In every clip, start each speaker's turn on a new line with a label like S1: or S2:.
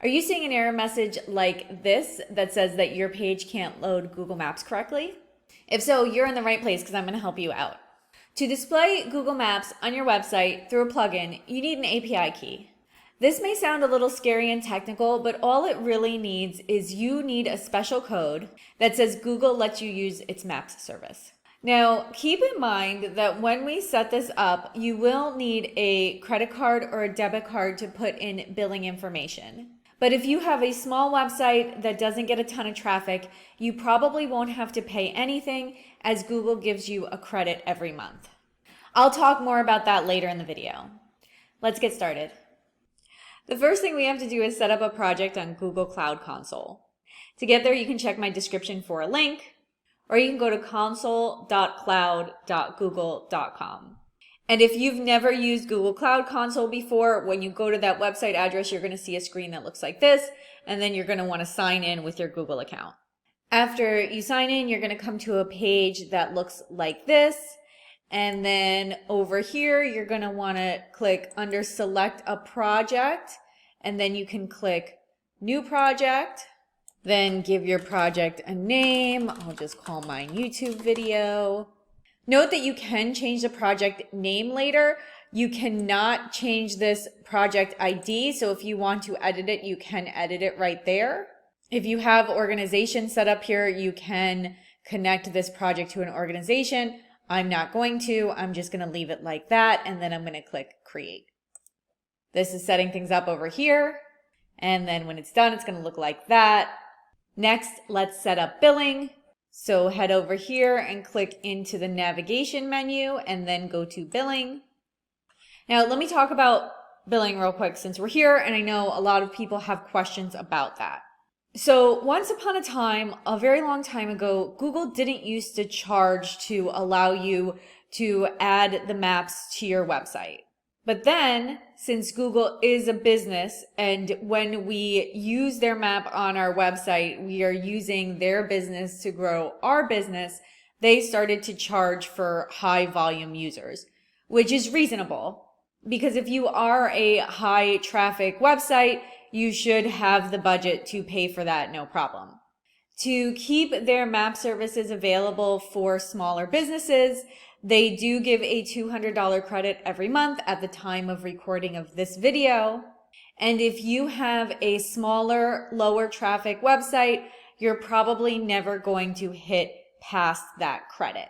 S1: Are you seeing an error message like this that says that your page can't load Google Maps correctly? If so, you're in the right place because I'm going to help you out. To display Google Maps on your website through a plugin, you need an API key. This may sound a little scary and technical, but all it really needs is you need a special code that says Google lets you use its Maps service. Now, keep in mind that when we set this up, you will need a credit card or a debit card to put in billing information. But if you have a small website that doesn't get a ton of traffic, you probably won't have to pay anything as Google gives you a credit every month. I'll talk more about that later in the video. Let's get started. The first thing we have to do is set up a project on Google Cloud Console. To get there, you can check my description for a link, or you can go to console.cloud.google.com. And if you've never used Google Cloud Console before, when you go to that website address, you're going to see a screen that looks like this, and then you're going to want to sign in with your Google account. After you sign in, you're going to come to a page that looks like this, and then over here, you're going to want to click under Select a Project, and then you can click New Project, then give your project a name. I'll just call mine YouTube video. Note that you can change the project name later. You cannot change this project ID, so if you want to edit it, you can edit it right there. If you have organization set up here, you can connect this project to an organization. I'm not going to. I'm just going to leave it like that, and then I'm going to click Create. This is setting things up over here, and then when it's done, it's going to look like that. Next, let's set up billing. So head over here and click into the navigation menu and then go to billing. Now let me talk about billing real quick since we're here, and I know a lot of people have questions about that. So once upon a time, a very long time ago, Google didn't used to charge to allow you to add the maps to your website. But then, since Google is a business, and when we use their map on our website, we are using their business to grow our business, they started to charge for high volume users, which is reasonable. Because if you are a high traffic website, you should have the budget to pay for that, no problem. To keep their map services available for smaller businesses, they do give a $200 credit every month at the time of recording of this video. And if you have a smaller, lower traffic website, you're probably never going to hit past that credit.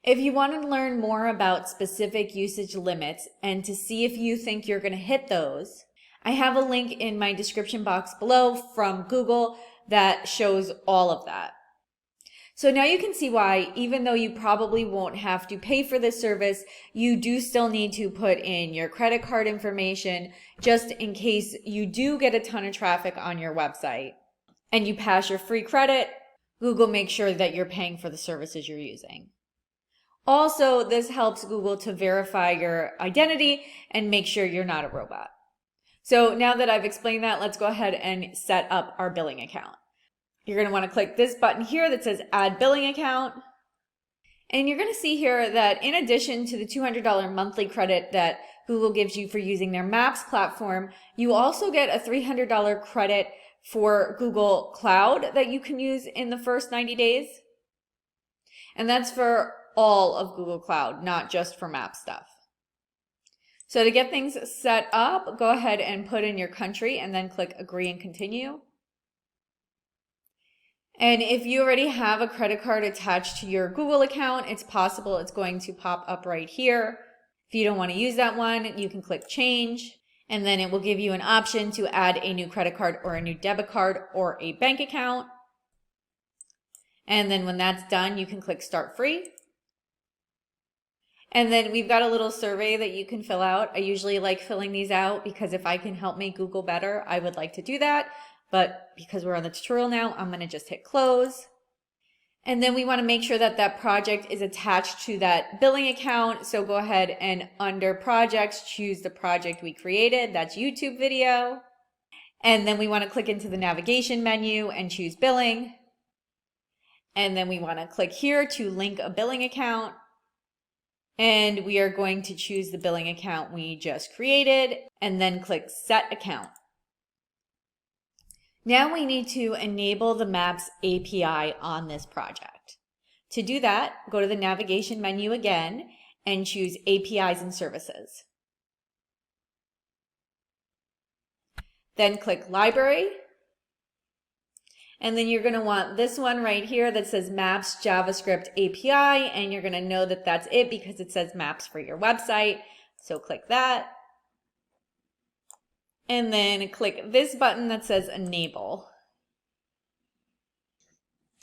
S1: If you want to learn more about specific usage limits and to see if you think you're going to hit those, I have a link in my description box below from Google that shows all of that. So now you can see why, even though you probably won't have to pay for this service, you do still need to put in your credit card information just in case you do get a ton of traffic on your website and you pass your free credit. Google makes sure that you're paying for the services you're using. Also, this helps Google to verify your identity and make sure you're not a robot. So now that I've explained that, let's go ahead and set up our billing account. You're going to want to click this button here that says Add Billing Account. And you're going to see here that in addition to the $200 monthly credit that Google gives you for using their Maps platform, you also get a $300 credit for Google Cloud that you can use in the first 90 days. And that's for all of Google Cloud, not just for map stuff. So to get things set up, go ahead and put in your country and then click Agree and Continue. And if you already have a credit card attached to your Google account, it's possible it's going to pop up right here. If you don't want to use that one, you can click Change, and then it will give you an option to add a new credit card or a new debit card or a bank account. And then when that's done, you can click Start Free. And then we've got a little survey that you can fill out. I usually like filling these out because if I can help make Google better, I would like to do that. But because we're on the tutorial now, I'm going to just hit close. And then we want to make sure that that project is attached to that billing account. So go ahead and under projects, choose the project we created. That's YouTube video. And then we want to click into the navigation menu and choose billing. And then we want to click here to link a billing account. And we are going to choose the billing account we just created and then click Set Account. Now we need to enable the Maps API on this project. To do that, go to the navigation menu again and choose APIs and Services. Then click Library. And then you're going to want this one right here that says Maps JavaScript API, and you're going to know that that's it because it says Maps for your website. So click that. And then click this button that says Enable.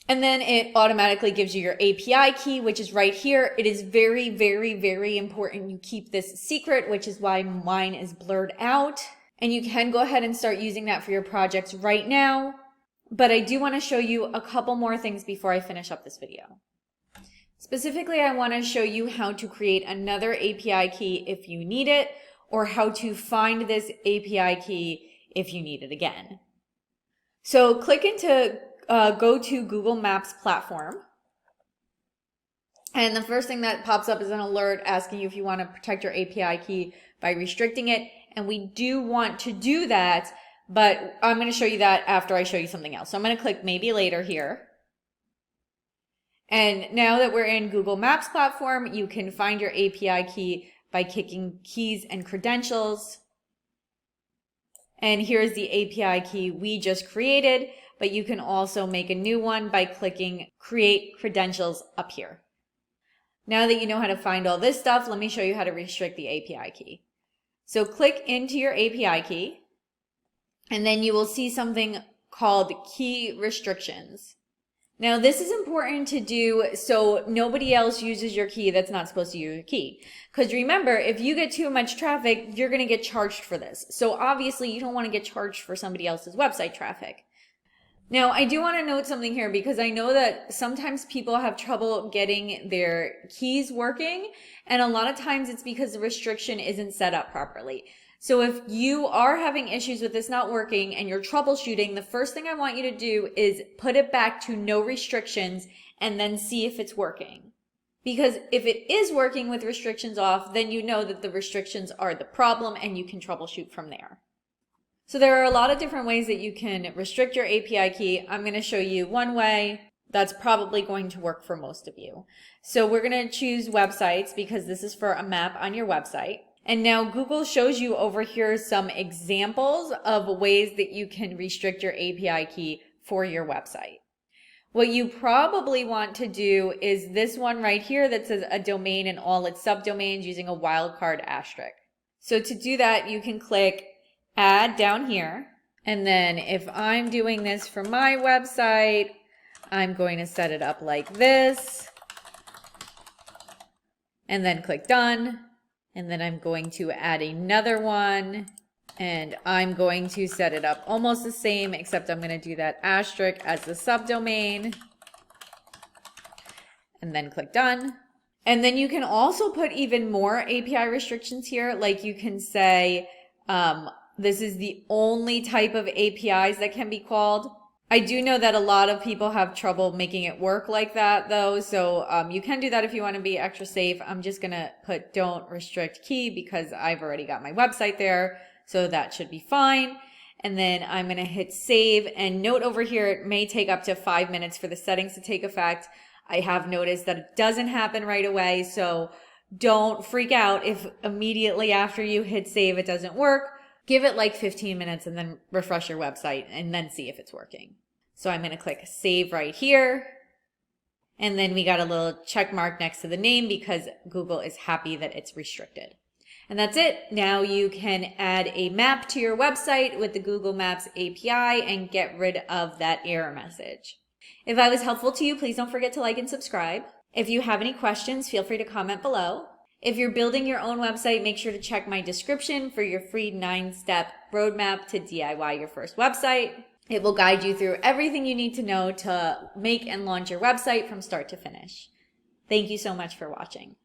S1: And then it automatically gives you your API key, which is right here. It is very, very, very important you keep this secret, which is why mine is blurred out. And you can go ahead and start using that for your projects right now. But I do want to show you a couple more things before I finish up this video. Specifically, I want to show you how to create another API key if you need it, or how to find this API key if you need it again. So click into go to Google Maps platform. And the first thing that pops up is an alert asking you if you want to protect your API key by restricting it. And we do want to do that, but I'm going to show you that after I show you something else. So I'm going to click maybe later here. And now that we're in Google Maps platform, you can find your API key by clicking keys and credentials. And here's the API key we just created, but you can also make a new one by clicking create credentials up here. Now that you know how to find all this stuff, let me show you how to restrict the API key. So click into your API key, and then you will see something called key restrictions. Now this is important to do so nobody else uses your key that's not supposed to use your key. Because remember, if you get too much traffic, you're going to get charged for this. So obviously you don't want to get charged for somebody else's website traffic. Now I do want to note something here because I know that sometimes people have trouble getting their keys working, and a lot of times it's because the restriction isn't set up properly. So if you are having issues with this not working and you're troubleshooting, the first thing I want you to do is put it back to no restrictions and then see if it's working. Because if it is working with restrictions off, then you know that the restrictions are the problem and you can troubleshoot from there. So there are a lot of different ways that you can restrict your API key. I'm going to show you one way that's probably going to work for most of you. So we're going to choose websites because this is for a map on your website. And now Google shows you over here some examples of ways that you can restrict your API key for your website. What you probably want to do is this one right here that says a domain and all its subdomains using a wildcard asterisk. So to do that, you can click add down here. And then if I'm doing this for my website, I'm going to set it up like this. And then click done. And then I'm going to add another one, and I'm going to set it up almost the same, except I'm going to do that asterisk as the subdomain, and then click done. And then you can also put even more API restrictions here. Like you can say, this is the only type of APIs that can be called. I do know that a lot of people have trouble making it work like that though, so you can do that if you want to be extra safe. I'm just going to put don't restrict key because I've already got my website there, so that should be fine. And then I'm going to hit save, and note over here it may take up to 5 minutes for the settings to take effect. I have noticed that it doesn't happen right away, so don't freak out if immediately after you hit save it doesn't work. Give it like 15 minutes and then refresh your website and then see if it's working. So I'm going to click save right here. And then we got a little check mark next to the name because Google is happy that it's restricted. And that's it. Now you can add a map to your website with the Google Maps API and get rid of that error message. If I was helpful to you, please don't forget to like and subscribe. If you have any questions, feel free to comment below. If you're building your own website, make sure to check my description for your free 9-step roadmap to DIY your first website. It will guide you through everything you need to know to make and launch your website from start to finish. Thank you so much for watching.